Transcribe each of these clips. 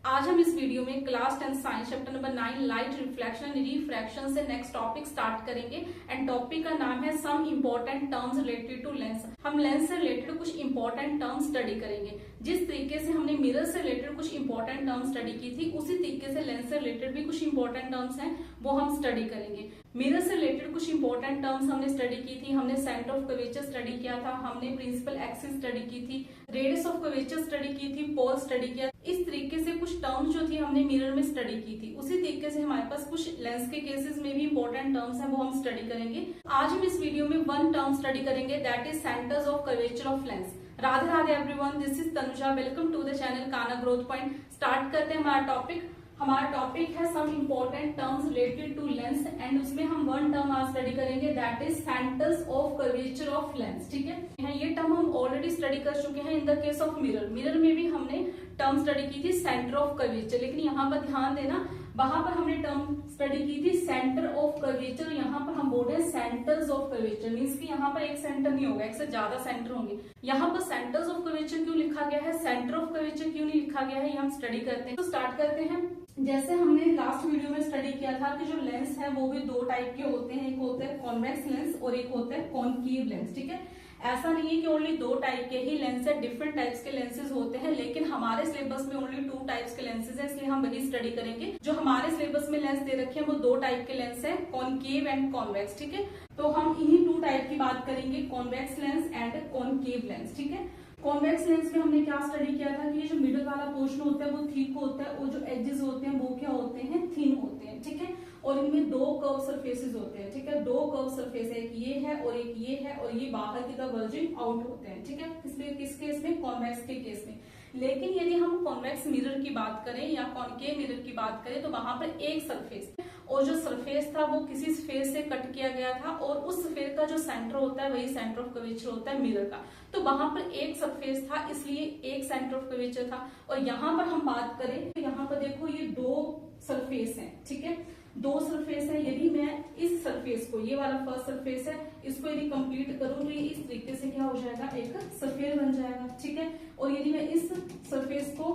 आज हम इस वीडियो में class 10 science chapter number 9 light reflection and refraction से नेक्स्ट टॉपिक स्टार्ट करेंगे। एंड टॉपिक का नाम है some important terms related to lens. हम लेंस से रिलेटेड कुछ इंपॉर्टेंट टर्म्स स्टडी करेंगे। जिस तरीके से हमने मिरर से रिलेटेड कुछ इंपॉर्टेंट टर्म्स स्टडी की थी, उसी तरीके से लेंस से रिलेटेड भी कुछ इंपॉर्टेंट टर्म्स हैं, वो हम स्टडी करेंगे। मिरर से रिलेटेड कुछ इंपॉर्टेंट टर्म्स हमने स्टडी की थी। हमने सेंटर ऑफ कर्वेचर स्टडी किया था, हमने प्रिंसिपल एक्सिस स्टडी की थी, रेडियस ऑफ कर्वेचर स्टडी की थी, पोल स्टडी किया। इस तरीके से कुछ टर्म्स जो थी हमने मिरर में स्टडी की थी। उसी तरीके से हमारे पास कुछ लेंस के केसेस में भी इंपॉर्टेंट टर्म्स हैं, वो हम स्टडी करेंगे। आज हम इस वीडियो में वन टर्म स्टडी करेंगे, that is centres of curvature of lens. Radhe Radhe everyone, this is Tanuja, welcome to the channel Kana growth point. Start करते हैं हमारा टॉपिक। हमारा टॉपिक है some important terms related to lens and उसमें हम वन टर्म आज study करेंगे, that is centres of curvature of lens. ठीक है, ये टर्म हम ऑलरेडी स्टडी कर चुके हैं in the case of mirror. Mirror में भी हमने टर्म स्टडी की थी सेंटर ऑफ कर्वेचर, लेकिन यहाँ पर ध्यान देना, वहां पर हमने टर्म स्टडी की थी सेंटर ऑफ कर्वेचर, यहाँ पर हम बोल रहे हैं सेंटर्स ऑफ कर्वेचर। मींस कि यहाँ पर एक सेंटर नहीं होगा, एक से ज्यादा सेंटर होंगे। यहाँ पर सेंटर्स ऑफ कर्वेचर क्यों लिखा गया है, सेंटर ऑफ कर्वेचर क्यों नहीं लिखा गया है, ये हम स्टडी करते हैं। तो स्टार्ट करते हैं। जैसे हमने लास्ट वीडियो में स्टडी किया था कि जो लेंस है वो भी दो टाइप के होते हैं, एक होता है कॉन्वेक्स लेंस और एक होता है कॉनकेव लेंस। ठीक है, ऐसा नहीं है कि ओनली दो टाइप के ही लेंस है, डिफरेंट टाइप्स के लेंसेज होते हैं, लेकिन हमारे सिलेबस में ओनली टू टाइप्स के लेंसेज है, इसलिए हम वही स्टडी करेंगे। जो हमारे सिलेबस में लेंस दे रखे हैं वो दो टाइप के लेंस है, कॉनकेव एंड कॉन्वेक्स। ठीक है, तो हम इन्हीं टू टाइप की बात करेंगे, convex lens and concave lens. ठीक है, कॉन्वेक्स लेंस में हमने क्या स्टडी किया था कि ये जो मिडल वाला पोर्शन होता है वो थिक होता है और जो एजेस होते हैं वो क्या होते हैं, थिन होते हैं। ठीक है, और इनमें दो कर्व सरफेसेस होते हैं। ठीक है, दो कर्व सरफेस है, एक ये है और एक ये है, और ये बाहर की तरफ वर्जिंग आउट होते हैं। ठीक है, किस केस में, कॉन्वेक्स के केस में। लेकिन यदि हम कॉन्वेक्स मिरर की बात करें या कॉनकेव मिरर की बात करें तो वहां पर एक सरफेस और जो सरफेस था वो किसी स्फेयर से कट किया गया था, और उस स्फेयर का जो सेंटर होता है वही सेंटर ऑफ कर्वेचर होता है मिरर का। तो वहां पर एक सरफेस था, इसलिए एक सेंटर ऑफ कर्वेचर था। और यहाँ पर हम बात करें तो यहाँ पर देखो ये दो सरफेस है। ठीक है, दो सरफेस है। यदि मैं इस सरफेस को, ये वाला फर्स्ट सरफेस है, इसको यदि कंप्लीट करूं तो ये इस तरीके से क्या हो जाएगा, एक स्फेयर बन जाएगा। ठीक है, और यदि मैं इस सरफेस को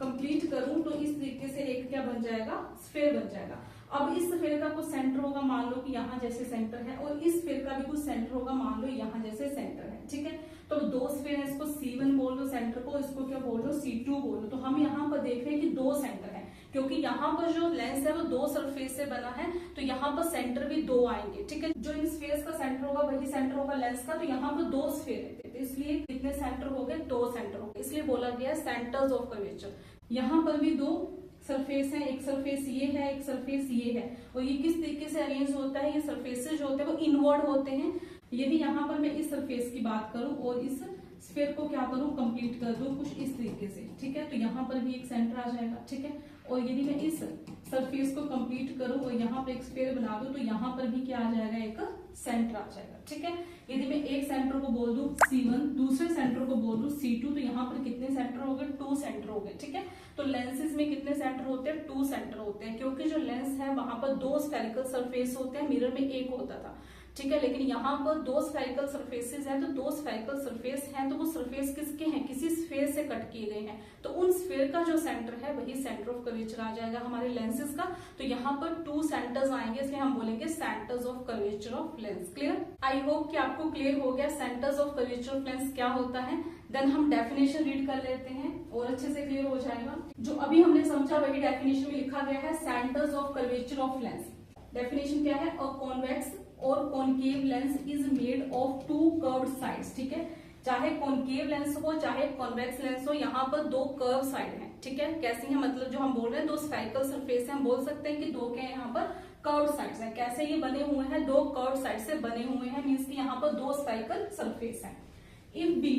कंप्लीट करूं तो इस तरीके से एक क्या बन जाएगा, स्फेयर बन जाएगा। अब इस स्फेयर का कुछ सेंटर होगा, मान लो कि यहाँ जैसे सेंटर है, और इस स्फेयर का भी कुछ सेंटर होगा, मान लो यहाँ जैसे सेंटर है। ठीक है, तो दो स्फेयर है, इसको C1 बोल लो सेंटर को, इसको क्या बोल लो, C2 बोल लो। तो हम यहाँ पर देख रहे हैं कि दो सेंटर है, क्योंकि यहाँ पर जो लेंस है वो दो सरफेस से बना है, तो यहाँ पर सेंटर भी दो आएंगे। ठीक है, जो इन स्फेयर्स का सेंटर होगा वही सेंटर होगा लेंस का, तो यहाँ पर दो स्फेयर है, तो इसलिए कितने सेंटर हो गए, दो सेंटर हो गए, इसलिए बोला गया सेंटर्स ऑफ कर्वेचर। यहाँ पर भी दो सरफेस है, एक सरफेस ये है, एक सरफेस ये है, और ये किस तरीके से अरेंज होता है, ये सरफेसेस जो होते हैं वो इनवर्ड होते हैं। यदि यहाँ पर मैं इस सरफेस की बात करूं और इस स्फेयर को क्या करूं, कंप्लीट कर दूं कुछ इस तरीके से। ठीक है, तो यहाँ पर भी एक सेंटर आ जाएगा। ठीक है, और यदि मैं इस सरफेस को कंप्लीट करूं और यहाँ पर एक स्फेयर बना दूं तो यहाँ पर भी क्या आ जाएगा, एक सेंटर आ जाएगा। ठीक है, यदि मैं एक सेंटर को बोल दूं C1, दूसरे सेंटर को बोल दूं C2, तो यहाँ पर कितने सेंटर हो गए, टू सेंटर हो गए। ठीक है, तो लेंसेज में कितने सेंटर होते हैं, टू सेंटर होते हैं, क्योंकि जो लेंस है वहां पर दो स्फेरिकल सरफेस होते हैं, मिरर में एक होता था। ठीक है, लेकिन यहाँ पर दो स्फेरिकल सरफेसेस हैं, तो दो स्फेरिकल सरफेस हैं, तो वो सरफेस किसके हैं, किसी स्फेयर से कट किए गए हैं, तो उन स्फेयर का जो सेंटर है वही सेंटर ऑफ कर्वेचर आ जाएगा हमारे लेंसेज का। तो यहाँ पर टू सेंटर्स आएंगे, इसलिए हम बोलेंगे centres of curvature of lens. Clear? I hope कि आपको क्लियर हो गया centres of curvature of lens क्या होता है। देन हम डेफिनेशन रीड कर लेते हैं और अच्छे से क्लियर हो जाएगा। जो अभी हमने समझा वही डेफिनेशन में लिखा गया है, centres of curvature of lens. Definition क्या है, अ कॉन्वेक्स और concave lens is made of two curved sides. ठीक है, चाहे कॉनकेव लेंस हो चाहे कॉन्वेक्स लेंस हो, यहाँ पर दो कर्व साइड हैं। ठीक है, कैसी है, मतलब जो हम बोल रहे हैं दो स्फेरिकल सरफेस है, हम बोल सकते हैं कि दो के यहाँ पर कर्व साइड्स हैं। कैसे ये बने हुए हैं, दो कर्व साइड से बने हुए हैं, मीन्स कि यहाँ पर दो स्फेरिकल सरफेस है। If we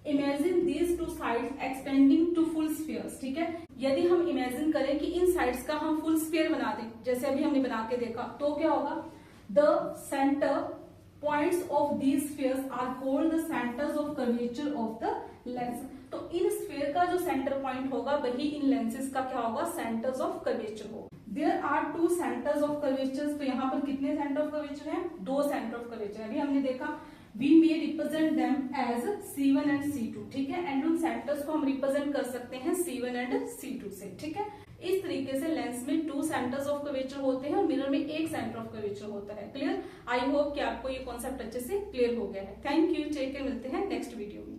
imagine these two sides expanding to full spheres. ठीक है, यदि हम इमेजिन करें कि इन साइड्स का हम फुल स्फीयर बना दें, जैसे अभी हमने बना के देखा, तो क्या होगा, the centre points of these spheres are called the centres of curvature of the lens. तो इन स्फीयर का जो सेंटर पॉइंट होगा वही इन लेंसेज का क्या होगा, सेंटर्स ऑफ कर्वेचर होगा। There are two centres of curvature, तो यहाँ पर कितने सेंटर ऑफ कर्वेचर हैं, दो सेंटर ऑफ कर्वेचर। अभी हमने देखा we may represent them as C1 and C2, ठीक है। एंड उन सेंटर्स को हम रिप्रेजेंट कर सकते हैं C1 एंड C2 से, ठीक है। इस तरीके से लेंस में 2 सेंटर्स ऑफ कर्वेचर होते हैं और मिरर में 1 सेंटर ऑफ कर्वेचर होता है। क्लियर? आई होप कि आपको ये कॉन्सेप्ट अच्छे से क्लियर हो गया है। थैंक यू, टेक केयर, मिलते हैं नेक्स्ट वीडियो में।